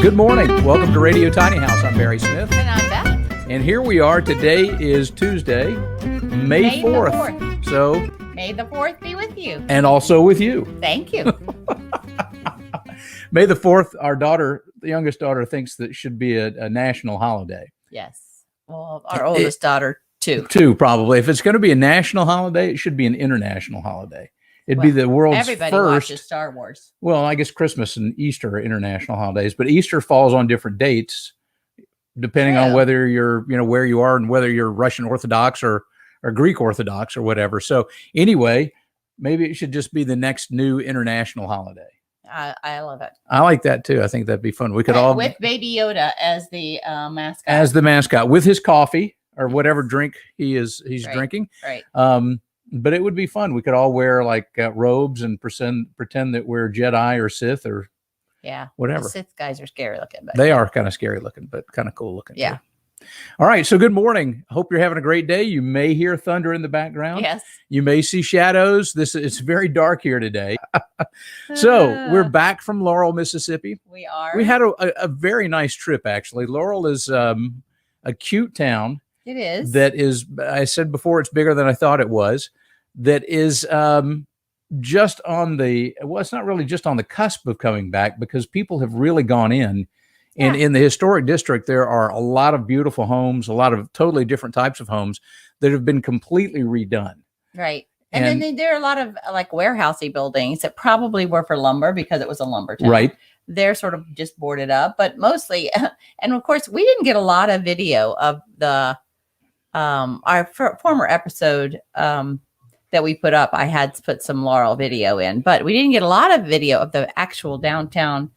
Good morning. Welcome to Radio Tiny House. I'm Barry Smith. And I'm Beth. And here we are. Today is Tuesday, May 4th. So, May the 4th be with you. And also with you. Thank you. May the 4th, our daughter, the youngest daughter, thinks that it should be a national holiday. Yes. Well, our oldest daughter, too. Two, probably. If it's going to be a national holiday, it should be an international holiday. It'd be the world's everybody first. Watches Star Wars. Well, I guess Christmas and Easter are international holidays, but Easter falls on different dates, depending on whether you're, where you are and whether you're Russian Orthodox or Greek Orthodox or whatever. So anyway, maybe it should just be the next new international holiday. I love it. I like that too. I think that'd be fun. We could all with Baby Yoda as the mascot. As the mascot with his coffee or whatever drink he's drinking. Right. But it would be fun. We could all wear like robes and pretend that we're Jedi or Sith or whatever. The Sith guys are scary looking, but they are kind of scary looking, but kind of cool looking. Yeah. Too. All right. So good morning. Hope you're having a great day. You may hear thunder in the background. Yes. You may see shadows. It's very dark here today. So we're back from Laurel, Mississippi. We are. We had a very nice trip, actually. Laurel is a cute town. It is. That is, I said before, it's bigger than I thought it was. That is just on it's not really just on the cusp of coming back because people have really gone in. And in the historic district, there are a lot of beautiful homes, a lot of totally different types of homes that have been completely redone. Right. And then there are a lot of like warehousey buildings that probably were for lumber because it was a lumber town. Right. They're sort of just boarded up, but mostly, and of course, we didn't get a lot of video of the our former episode that we put up. I had put some Laurel video in, but we didn't get a lot of video of the actual downtown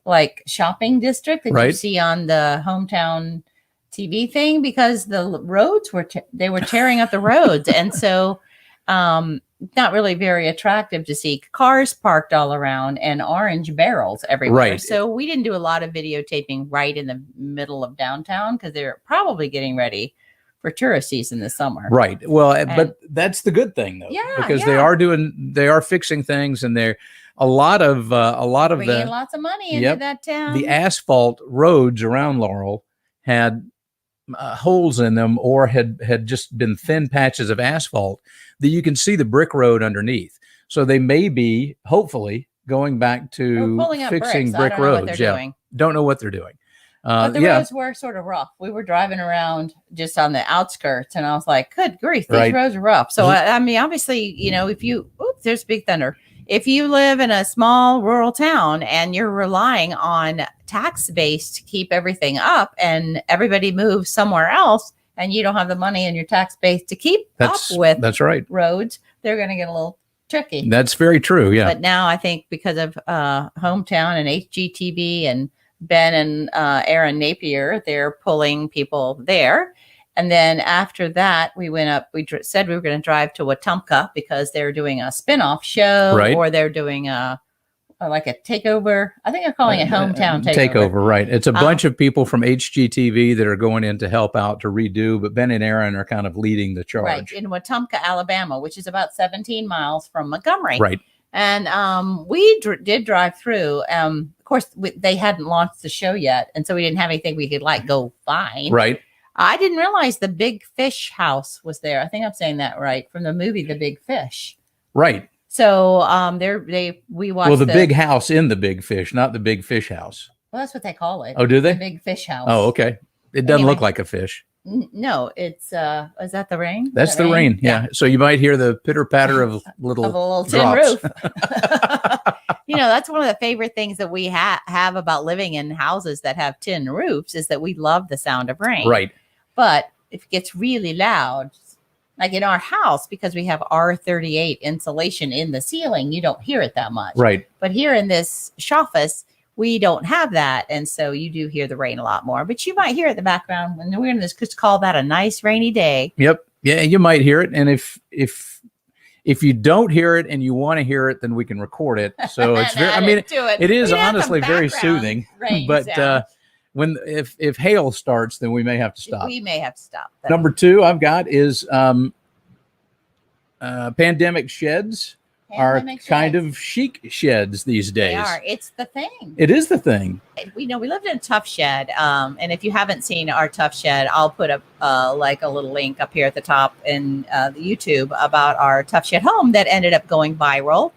like shopping district that you see on the hometown TV thing because the roads were they were tearing up the roads, and so not really very attractive to see cars parked all around and orange barrels everywhere. Right. So we didn't do a lot of videotaping right in the middle of downtown because they're probably getting ready for tourist season this summer. Right. Well, but that's the good thing though, because they are fixing things, and they're a lot of bringing lots of money into that town. The asphalt roads around Laurel had holes in them, or had just been thin patches of asphalt that you can see the brick road underneath. So they may be hopefully going back to fixing brick roads. Don't know what they're doing. But the roads were sort of rough. We were driving around just on the outskirts, and I was like, good grief, these roads are rough. So, I mean, obviously, there's big thunder. If you live in a small rural town and you're relying on tax base to keep everything up and everybody moves somewhere else and you don't have the money in your tax base to keep up with roads, they're going to get a little tricky. That's very true, yeah. But now I think because of Hometown and HGTV and Ben and Aaron Napier, they're pulling people there. And then after that, we went up. We said we were going to drive to Wetumpka because they're doing a spin-off show, or they're doing like a takeover. I think they're calling it Hometown Takeover. Right. It's a bunch of people from HGTV that are going in to help out to redo, but Ben and Aaron are kind of leading the charge. Right, in Wetumpka, Alabama, which is about 17 miles from Montgomery. Right. And we did drive through. Of course, they hadn't launched the show yet, and so we didn't have anything we could go find. Right. I didn't realize the Big Fish house was there. I think I'm saying that right, from the movie The Big Fish. Right. So we watched the big house in the Big Fish, not the Big Fish house. Well, that's what they call it. Oh, do they? The Big Fish house. Oh, okay. It doesn't look like a fish. No, it's is that the rain? That's the rain. Yeah. So you might hear the pitter patter of little tin roof. That's one of the favorite things that we have about living in houses that have tin roofs is that we love the sound of rain. Right. But if it gets really loud, like in our house, because we have R38 insulation in the ceiling, you don't hear it that much. Right. But here in this shoffice, we don't have that. And so you do hear the rain a lot more. But you might hear it in the background when we're going to just call that a nice rainy day. Yep. Yeah, you might hear it. And if you don't hear it and you want to hear it, then we can record it. So it's very, it is honestly very soothing. But if hail starts, then we may have to stop. We may have to stop. Number 2 I've got is pandemic sheds are Pandemic kind sheds. of chic sheds these days. They are. It's the thing. It is the thing. We know we lived in a tough shed. And if you haven't seen our tough shed, I'll put a little link up here at the top in the YouTube about our tough shed home that ended up going viral.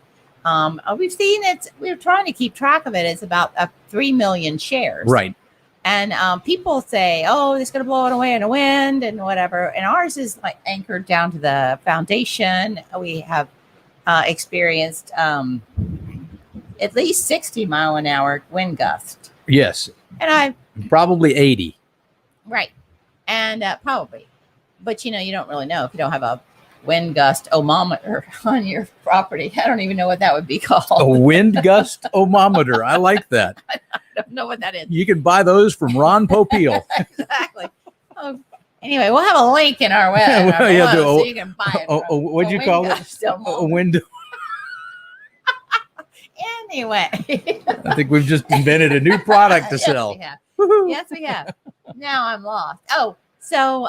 We've seen it. We're trying to keep track of it. It's about 3 million shares. Right. And people say, oh, it's going to blow it away in the wind and whatever. And ours is like anchored down to the foundation. We have experienced at least 60-mile-an-hour wind gust. Yes. And Probably 80. right. And probably. But, you don't really know if you don't have a wind gust ohmometer on your property. I don't even know what that would be called. A wind gust ohmometer. I like that. I don't know what that is. You can buy those from Ron Popeil. Exactly. Oh, anyway, we'll have a link in our web. Well, yeah, so you can buy it. What'd you call it? A window. Anyway. I think we've just invented a new product to sell. Yes, we have. Now I'm lost. Oh, so,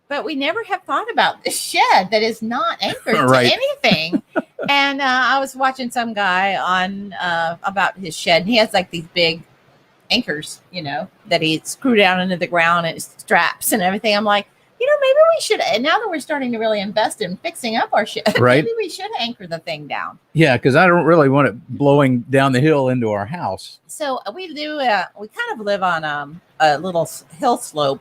but we never have thought about the shed that is not anchored Right. to anything. And I was watching some guy on about his shed, and he has like these big anchors, that he screw down into the ground and straps and everything. I'm like, maybe we should. And now that we're starting to really invest in fixing up our shed, Right. maybe we should anchor the thing down. Yeah, because I don't really want it blowing down the hill into our house. So we do. We kind of live on a little hill slope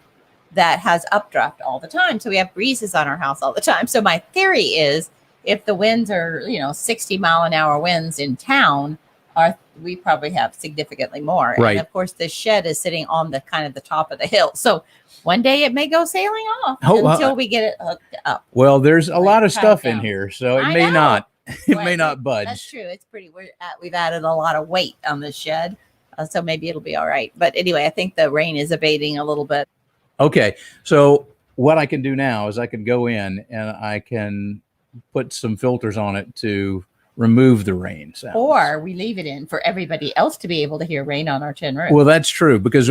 that has updraft all the time. So we have breezes on our house all the time. So my theory is, if the winds are 60-mile-an-hour winds in town, we probably have significantly more. Right. And of course, the shed is sitting on the kind of the top of the hill. So one day it may go sailing off until we get it hooked up. Well, there's a lot of tied stuff in down. here, so it I may know. not. It Well, may not budge. That's true. It's pretty. We've added a lot of weight on the shed, so maybe it'll be all right. But anyway, I think the rain is abating a little bit. Okay, so what I can do now is I can go in and I can put some filters on it to remove the rain sounds. Or we leave it in for everybody else to be able to hear rain on our tin roof. Well, that's true, because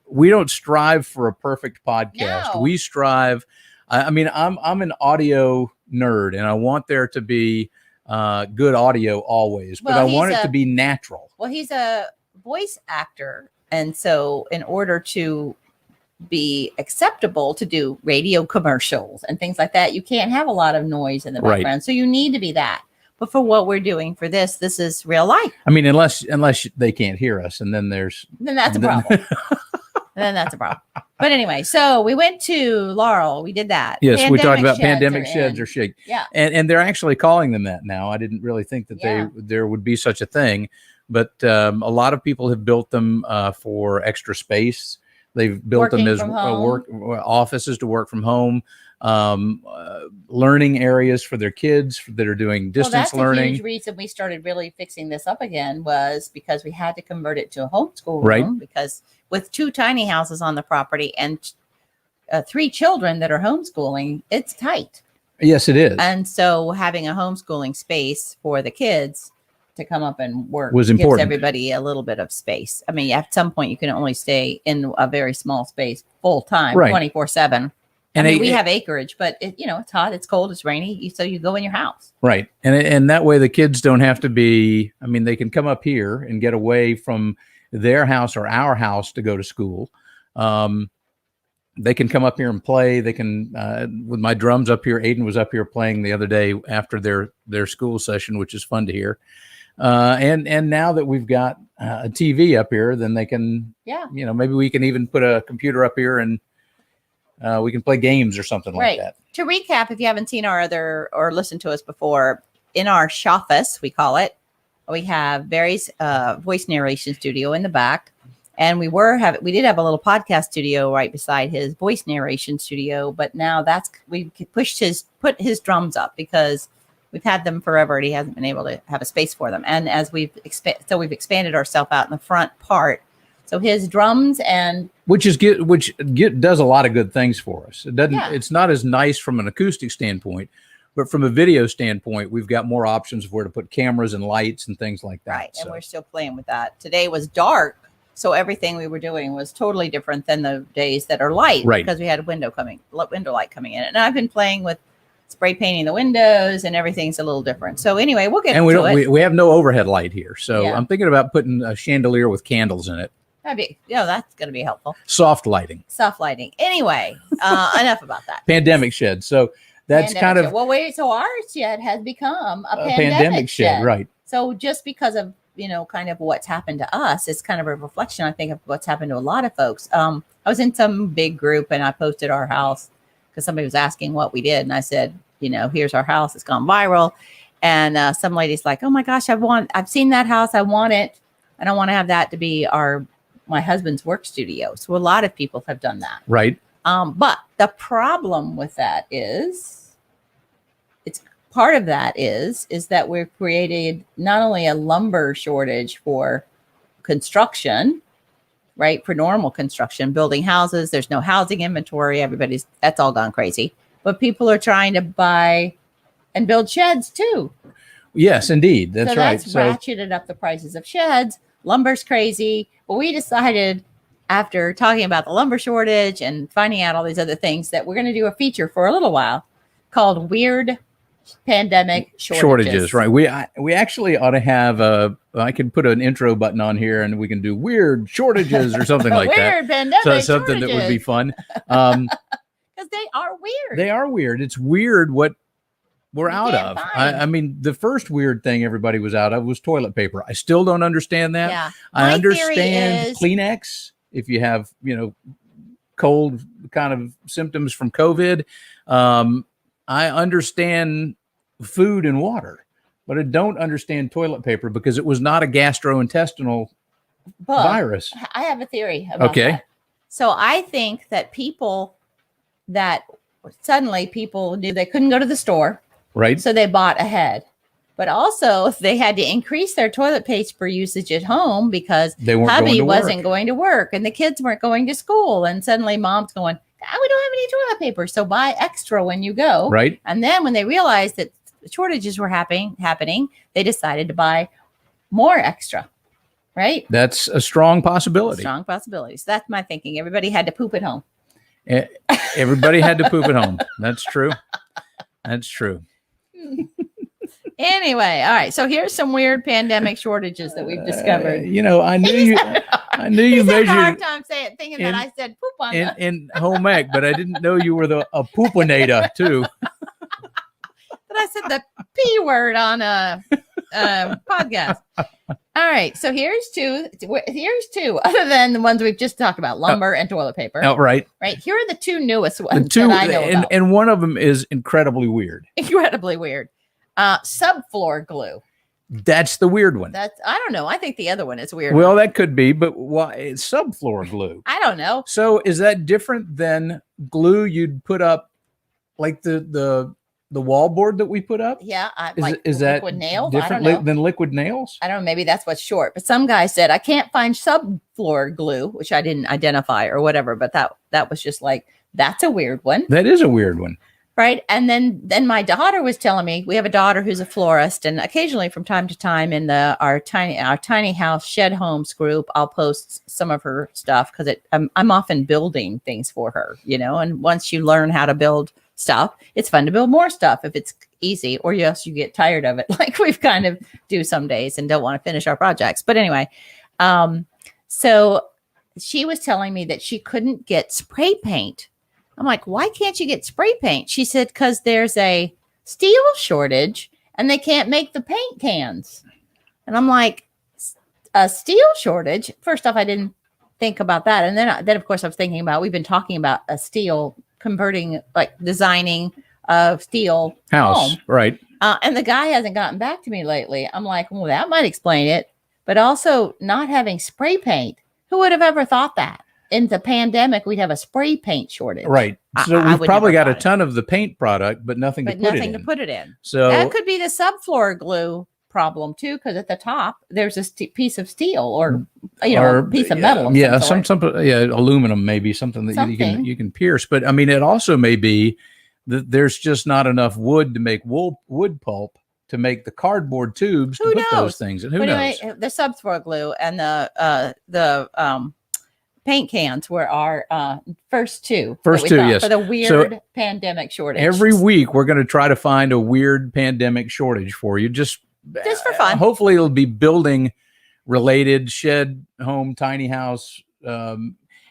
we don't strive for a perfect podcast. No. We strive. I mean, I'm an audio nerd, and I want there to be good audio always, but Well, I want he's it to be natural. Well, he's a voice actor. And so in order to be acceptable to do radio commercials and things like that, you can't have a lot of noise in the Right. background. So you need to be that. But for what we're doing for this is real life. I mean, unless they can't hear us, and then there's Then that's a problem. Then that's a problem. But anyway, so we went to Laurel. We did that. Yes, we talked about sheds pandemic are sheds in. or shake. Yeah. And they're actually calling them that now. I didn't really think that Yeah. there would be such a thing, but a lot of people have built them for extra space. They've built Working them as from home. work offices to work from home, learning areas for their kids that are doing distance that's learning. a huge reason we started really fixing this up again, was because we had to convert it to a homeschool Right. room, because with 2 tiny houses on the property and 3 children that are homeschooling, it's tight. Yes, it is. And so having a homeschooling space for the kids to come up and work Was gives important. everybody a little bit of space. I mean, at some point you can only stay in a very small space full time, Right. 24/7. And I mean, it- we have acreage, but it's hot, it's cold, it's rainy. So you go in your house. Right. And that way the kids don't have to be, I mean, they can come up here and get away from their house or our house to go to school. They can come up here and play. They can, with my drums up here, Aiden was up here playing the other day after their school session, which is fun to hear. And now that we've got a TV up here, then they can, Yeah. maybe we can even put a computer up here and we can play games or something Right. like that. To recap, if you haven't seen our other or listened to us before, in our shoffice, we call it, we have Barry's voice narration studio in the back. And we did have a little podcast studio right beside his voice narration studio, but now we've put his drums up because we've had them forever and he hasn't been able to have a space for them. And as we've expanded ourselves out in the front part. So his drums and Which does a lot of good things for us. It doesn't. Yeah. It's not as nice from an acoustic standpoint, but from a video standpoint, we've got more options of where to put cameras and lights and things like that. right, and So, we're still playing with that. Today was dark, so everything we were doing was totally different than the days that are light, Right. because we had window light coming in. And I've been playing with spray painting the windows and everything's a little different. So anyway, we'll get And into it. we have no overhead light here. So Yeah. I'm thinking about putting a chandelier with candles in it. That's going to be helpful. Soft lighting. Soft lighting. Anyway, enough about that. Pandemic shed. So that's Pandemic kind of shed. Well, wait. So our shed has become a a pandemic shed. right? So just because of, kind of what's happened to us, it's kind of a reflection, I think, of what's happened to a lot of folks. I was in some big group and I posted our house because somebody was asking what we did. And I said, here's our house. It's gone viral. And some lady's like, oh my gosh, I've seen that house. I want it. And I want to have that to be my husband's work studio. So a lot of people have done that. Right. But the problem with that is part of that is that we've created not only a lumber shortage for construction, right? For normal construction, building houses, there's no housing inventory. That's all gone crazy. But people are trying to buy and build sheds too. Yes, indeed. That's right. So ratcheted up the prices of sheds. Lumber's crazy. But we decided after talking about the lumber shortage and finding out all these other things that we're going to do a feature for a little while called Weird Pandemic Shortages. Right. We actually ought to have I could put an intro button on here and we can do weird shortages or something like that. Weird pandemic So something that would be fun. Because they are weird. They are weird. It's weird what we're out can't of. find. I mean, the first weird thing everybody was out of was toilet paper. I still don't understand that. Yeah. I My understand theory is- Kleenex if you have, cold kind of symptoms from COVID. I understand food and water, but I don't understand toilet paper because it was not a gastrointestinal But virus. I have a theory about Okay. that. So I think that suddenly people knew they couldn't go to the store, Right. so they bought ahead. But also they had to increase their toilet paper usage at home because They weren't hubby going to work. wasn't going to work and the kids weren't going to school. And suddenly mom's going, we don't have any toilet paper, so buy extra when you go. Right. And then when they realized that shortages were happening, they decided to buy more extra. Right? That's a strong possibility. Strong possibilities. That's my thinking. Everybody had to poop at home. Everybody had to poop at home. That's true. That's true. Anyway, all right. So here's some weird pandemic shortages that we've discovered. I knew you. I knew you He's having a hard measured time thinking in- that I said poop on in home ec, but I didn't know you were a poopinator too. But I said the P word on a podcast. All right. So here's two. Other than the ones we've just talked about, lumber and toilet paper. Outright. Right. Here are the two newest The ones two, that I know about. and one of them is incredibly weird. Incredibly weird. Subfloor glue. That's the weird one. I don't know. I think the other one is weird. Well, that could be, but why? It's subfloor glue. I don't know. So is that different than glue you'd put up, like the wallboard that we put up? Yeah. Is that liquid nails? I different don't know. than liquid nails? I don't know. Maybe that's what's short. But some guy said, I can't find subfloor glue, which I didn't identify or whatever. But that was just like, that's a weird one. That is a weird one. Right. And then my daughter was telling me, we have a daughter who's a florist, and occasionally from time to time in our tiny house shed homes group, I'll post some of her stuff because I'm often building things for her, and once you learn how to build stuff, it's fun to build more stuff if it's easy, or yes, you get tired of it like we've kind of do some days and don't want to finish our projects. But anyway, so she was telling me that she couldn't get spray paint. I'm like, why can't you get spray paint? She said, because there's a steel shortage and they can't make the paint cans. And I'm like, a steel shortage? First off, I didn't think about that. And then of course, I was thinking about, we've been talking about a steel converting, like designing a steel House, home. right. And the guy hasn't gotten back to me lately. I'm like, well, that might explain it. But also not having spray paint. Who would have ever thought that? In the pandemic, we'd have a spray paint shortage. Right. So I we've would probably never got a thought it. ton of the paint product, but nothing But to put nothing it to in. put it in. So That could be the subfloor glue problem too, because at the top there's a piece of steel or a piece of metal. Of yeah, some sort. aluminum, maybe something that you can pierce. But I mean, it also may be that there's just not enough wood to make wood pulp to make the cardboard tubes Who to put those knows? things in. Who But knows? anyway, the subfloor glue and the paint cans were our first two. First that we two, thought yes. For the weird pandemic shortage. Every week, we're going to try to find a weird pandemic shortage for you. Just for fun. Hopefully, it'll be building related, shed, home, tiny house,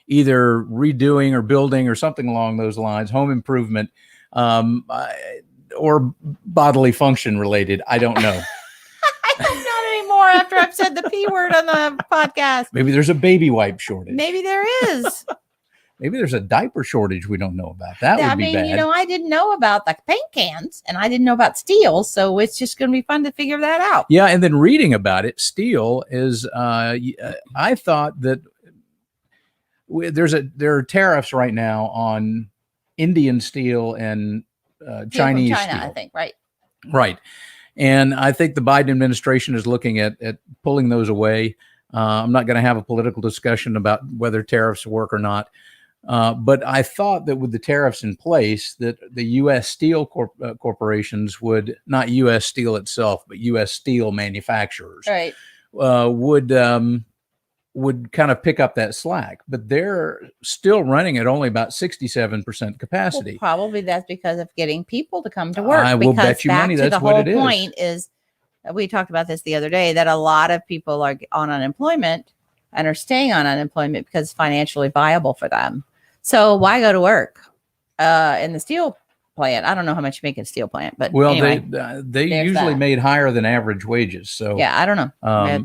either redoing or building or something along those lines, home improvement, or bodily function related. I don't know. Not anymore after I've said the P word on the podcast. Maybe there's a baby wipe shortage. Maybe there is. Maybe there's a diaper shortage we don't know about. That would be bad. I didn't know about the paint cans and I didn't know about steel. So it's just going to be fun to figure that out. Yeah. And then reading about it, steel is, I thought that there are tariffs right now on Indian steel and Chinese China, steel. I think, right? Right. And I think the Biden administration is looking at pulling those away. I'm not going to have a political discussion about whether tariffs work or not. But I thought that with the tariffs in place, that the U.S. steel corporations would, not U.S. Steel itself, but U.S. steel manufacturers, Right. Would kind of pick up that slack. But they're still running at only about 67% capacity. Well, probably that's because of getting people to come to work. I will because bet you back money to that's the what whole it is. point is, we talked about this the other day, that a lot of people are on unemployment and are staying on unemployment because it's financially viable for them. So why go to work in the steel plant? I don't know how much you make in a steel plant, but Well, anyway, they usually that. made higher than average wages. So yeah, I don't know.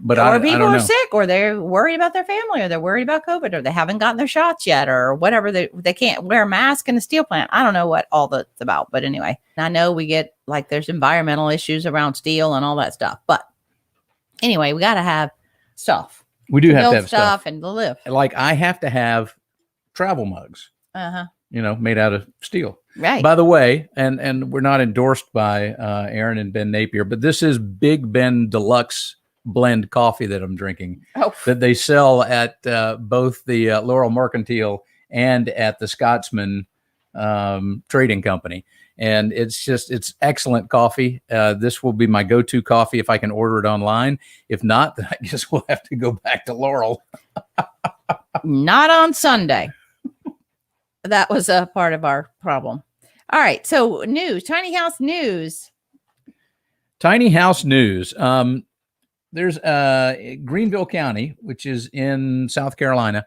but or I people don't are know. sick, or they're worried about their family, or they're worried about COVID, or they haven't gotten their shots yet, or whatever. They can't wear a mask in a steel plant. I don't know what all that's about, but anyway, I know we get like there's environmental issues around steel and all that stuff. But anyway, we got to have stuff. We do have build to have stuff. and to live. Like I have to have travel mugs, made out of steel. Right. By the way, and we're not endorsed by Aaron and Ben Napier, but this is Big Ben Deluxe blend coffee that I'm drinking that they sell at both the Laurel Mercantile and at the Scotsman Trading Company. And it's excellent coffee. This will be my go-to coffee if I can order it online. If not, then I guess we'll have to go back to Laurel. Not on Sunday. That was a part of our problem. All right. So news, tiny house news. Tiny house news. There's Greenville County, which is in South Carolina,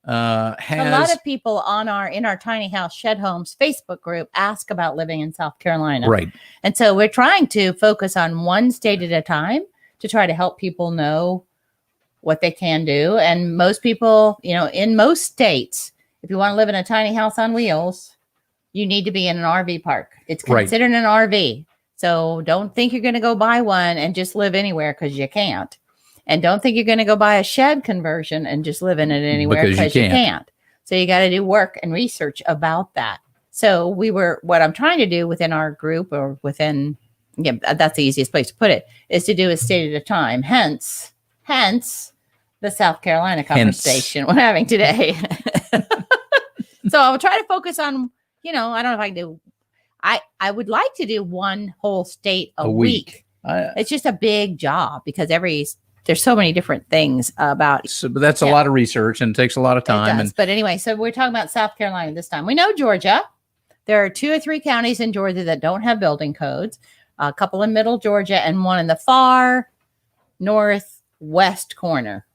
has a lot of people in our tiny house shed homes Facebook group ask about living in South Carolina. Right. And so we're trying to focus on one state at a time to try to help people know what they can do. And most people, in most states, if you want to live in a tiny house on wheels, you need to be in an RV park. It's considered an RV. So don't think you're going to go buy one and just live anywhere, because you can't. And don't think you're going to go buy a shed conversion and just live in it anywhere, because you can't. So you got to do work and research about that. So what I'm trying to do within our group, or within, that's the easiest place to put it, is to do a state at a time. Hence the South Carolina conversation we're having today. So I'll try to focus on, I don't know if I can do, I would like to do one whole state a week. It's just a big job, because there's so many different things about. But that's a lot of research and it takes a lot of time. But anyway, so we're talking about South Carolina this time. We know Georgia. There are 2 or 3 counties in Georgia that don't have building codes. A couple in middle Georgia and one in the far northwest corner.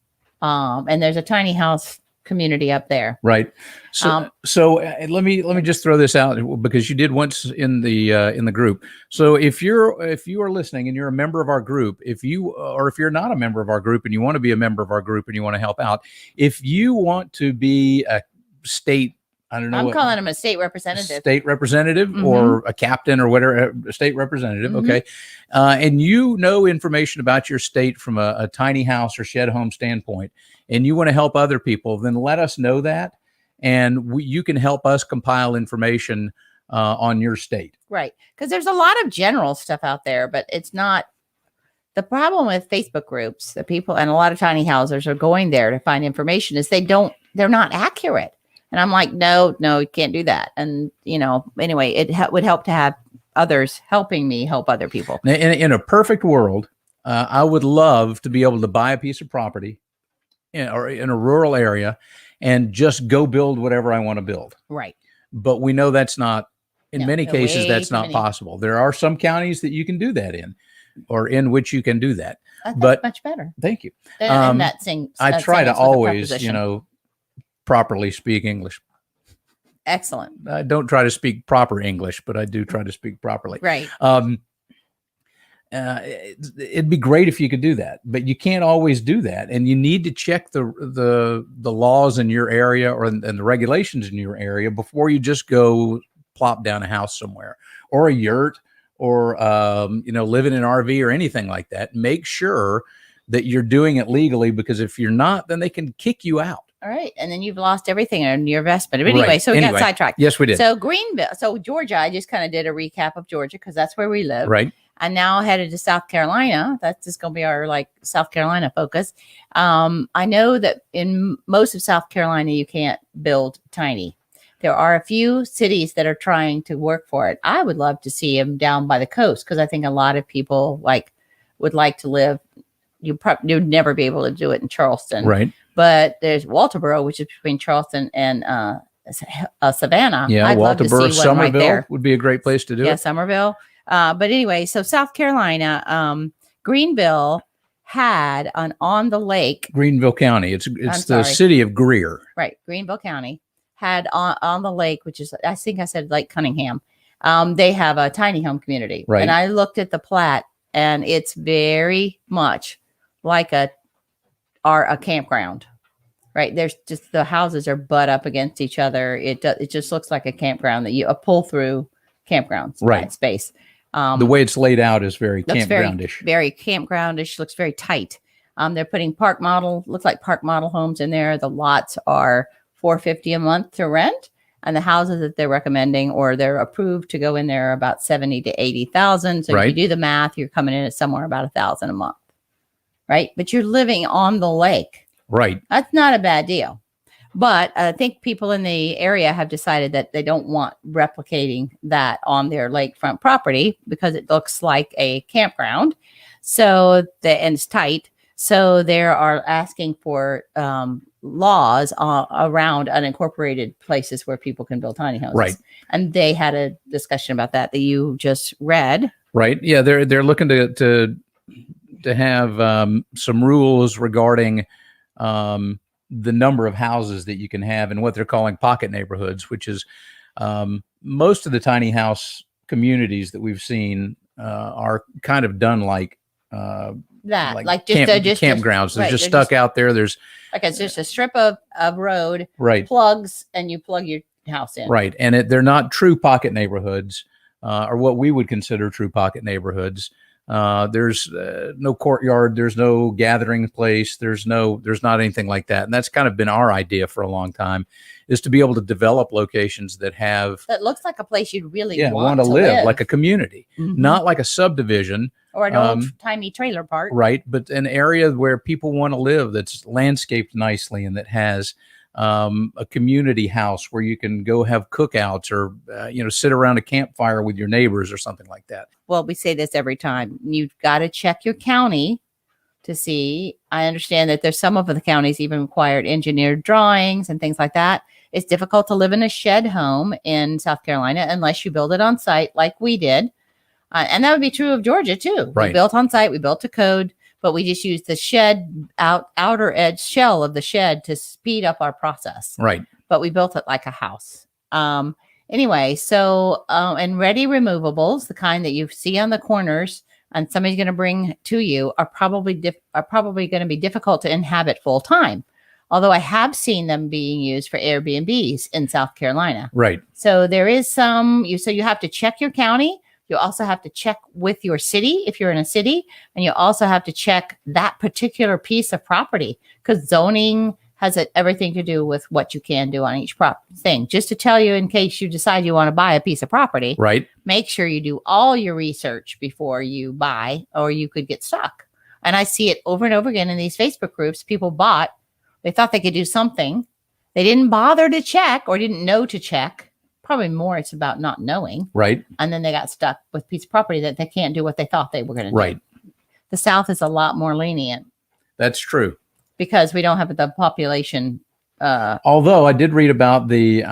And there's a tiny house community up there. Right. So let me just throw this out, because you did once in the group. So if you are listening and you're a member of our group, if you're not a member of our group and you want to be a member of our group and you want to help out, if you want to be a state, I don't know. I'm calling him a state representative. State representative, or a captain, or whatever, a state representative. Okay. And information about your state from a tiny house or shed home standpoint, and you want to help other people, then let us know that. And you can help us compile information on your state. Right. Because there's a lot of general stuff out there, but it's not. The problem with Facebook groups, the people and a lot of tiny houses are going there to find information, is they're not accurate. And I'm like, no, you can't do that. And, anyway, it would help to have others helping me help other people. In a perfect world, I would love to be able to buy a piece of property or in a rural area and just go build whatever I want to build. Right. But we know that's not, in No, many no, cases, way that's too not many. possible. There are some counties that you can do that in, or in which you can do that. That's But much better. thank you. And that same. I try to same as with the always, preposition. properly speak English. Excellent. I don't try to speak proper English, but I do try to speak properly. Right. It'd be great if you could do that, but you can't always do that, and you need to check the laws in your area and the regulations in your area before you just go plop down a house somewhere or a yurt or live in an RV or anything like that. Make sure that you're doing it legally, because if you're not, then they can kick you out. All right. And then you've lost everything in your investment. But anyway, Right. so we got sidetracked. Yes, we did. So Greenville. So Georgia, I just kind of did a recap of Georgia because that's where we live. Right. I'm now headed to South Carolina. That's just going to be our South Carolina focus. I know that in most of South Carolina, you can't build tiny. There are a few cities that are trying to work for it. I would love to see them down by the coast because I think a lot of people would like to live. You'd never be able to do it in Charleston. Right. But there's Walterboro, which is between Charleston and Savannah. Yeah, I'd love to Walterboro, see one right Summerville there. would be a great place to do Yeah, it. Summerville. But anyway, so South Carolina, Greenville had on the lake. Greenville County. It's the city of Greer. Right. Greenville County had on the lake, which is, I think I said Lake Cunningham. They have a tiny home community. Right. And I looked at the plat, and it's very much like a campground. Right. There's just the houses are butt up against each other. It just looks like a campground a pull through campground space. The way it's laid out is very campgroundish. Very campgroundish. Looks very tight. They're putting park model homes in there. The lots are $450 a month to rent, and the houses that they're recommending or they're approved to go in there are about 70 to 80,000. So if you do the math, you're coming in at somewhere about $1,000 a month. Right. But you're living on the lake. Right. That's not a bad deal. But I think people in the area have decided that they don't want replicating that on their lakefront property because it looks like a campground. And it's tight. So they are asking for laws around unincorporated places where people can build tiny houses. Right. And they had a discussion about that you just read. Right. Yeah. They're looking to have some rules regarding the number of houses that you can have in what they're calling pocket neighborhoods, which is most of the tiny house communities that we've seen are kind of done like campgrounds. They're just stuck out there. There's it's just a strip of road, plugs, and you plug your house in. Right. And they're not true pocket neighborhoods or what we would consider true pocket neighborhoods. There's no courtyard. There's no gathering place. There's not anything like that. And that's kind of been our idea for a long time, is to be able to develop locations that looks like a place you'd really want to live, like a community, not like a subdivision or an old timey trailer park. Right. But an area where people want to live, that's landscaped nicely and that has a community house where you can go have cookouts or, sit around a campfire with your neighbors or something like that. Well, we say this every time. You've got to check your county to see. I understand that there's some of the counties even required engineered drawings and things like that. It's difficult to live in a shed home in South Carolina unless you build it on site like we did. And that would be true of Georgia too. Right. We built on site, we built to code, but we just used the shed outer edge shell of the shed to speed up our process. Right. But we built it like a house. Anyway, so and ready removables, the kind that you see on the corners and somebody's going to bring to you, are probably going to be difficult to inhabit full time. Although I have seen them being used for Airbnbs in South Carolina. Right. So there is so you have to check your county. You also have to check with your city if you're in a city, and you also have to check that particular piece of property because zoning has everything to do with what you can do on each thing. Just to tell you, in case you decide you want to buy a piece of property, right? Make sure you do all your research before you buy, or you could get stuck. And I see it over and over again in these Facebook groups. People bought, they thought they could do something. They didn't bother to check or didn't know to check. Probably more it's about not knowing. Right. And then they got stuck with a piece of property that they can't do what they thought they were going to do. Right. The South is a lot more lenient. That's true. Because we don't have the population Although I did read about the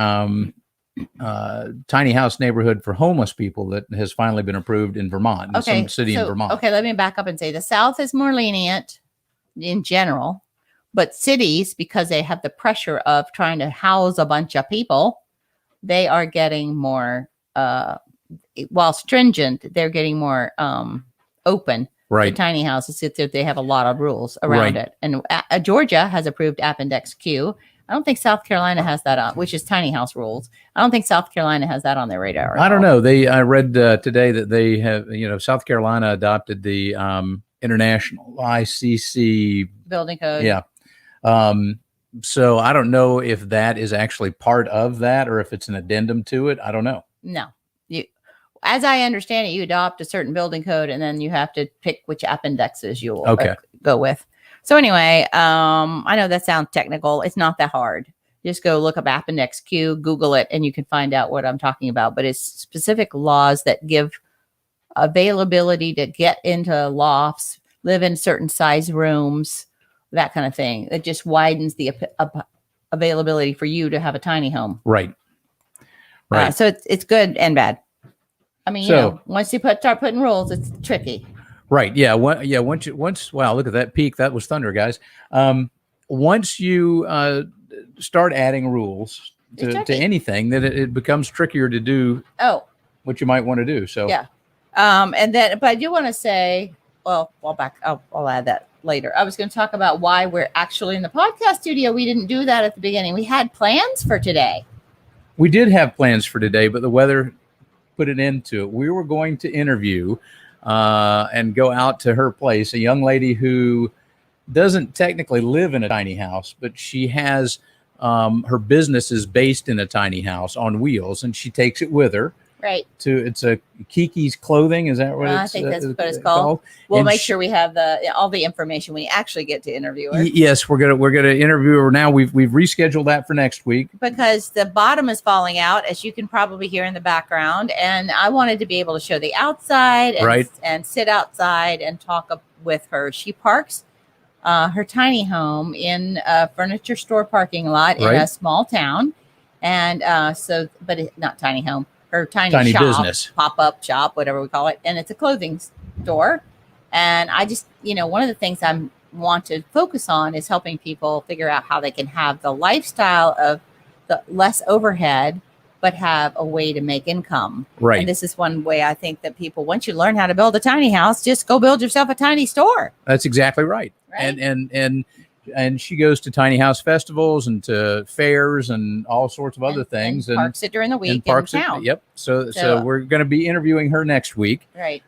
tiny house neighborhood for homeless people that has finally been approved in Vermont, in some city in Vermont. Okay, let me back up and say the South is more lenient in general, but cities, because they have the pressure of trying to house a bunch of people, they are getting more, while stringent, they're getting more open. Right. The tiny houses, they have a lot of rules around it. And Georgia has approved Appendex Q. I don't think South Carolina has that on, which is tiny house rules. I don't think South Carolina has that on their radar. I don't know. I read today that they have, South Carolina adopted the international ICC building code. Yeah. So I don't know if that is actually part of that or if it's an addendum to it. I don't know. No. As I understand it, you adopt a certain building code and then you have to pick which appendixes you'll go with. So anyway, I know that sounds technical. It's not that hard. Just go look up Appendex Q, Google it, and you can find out what I'm talking about. But it's specific laws that give availability to get into lofts, live in certain size rooms, that kind of thing. It just widens the availability for you to have a tiny home. Right. So it's good and bad. I mean, once you start putting rules, it's tricky. Right. Yeah. Wow. Look at that peak. That was thunder, guys. Once you start adding rules to anything, that it becomes trickier to do. What you might want to do. So yeah. But I do want to say, well, I'll add that later. I was going to talk about why we're actually in the podcast studio. We didn't do that at the beginning. We had plans for today. We did have plans for today, but the weather put an end to it. We were going to interview and go out to her place, a young lady who doesn't technically live in a tiny house, but she has her business is based in a tiny house on wheels, and she takes it with her. Right. It's a Kiki's Clothing. Is that what I think that's what it's called. We'll make sure we have all the information when you actually get to interview her. Yes, we're gonna interview her now. We've rescheduled that for next week because the bottom is falling out, as you can probably hear in the background, and I wanted to be able to show the outside and sit outside and talk with her. She parks her tiny home in a furniture store parking lot in a small town, and not tiny home. Her tiny shop, business, pop-up shop, whatever we call it. And it's a clothing store. And I just, one of the things I want to focus on is helping people figure out how they can have the lifestyle of the less overhead, but have a way to make income. Right. And this is one way I think that people, once you learn how to build a tiny house, just go build yourself a tiny store. That's exactly right. And she goes to tiny house festivals and to fairs and all sorts of other things. And parks it during the week in town. Yep. So we're going to be interviewing her next week. Right.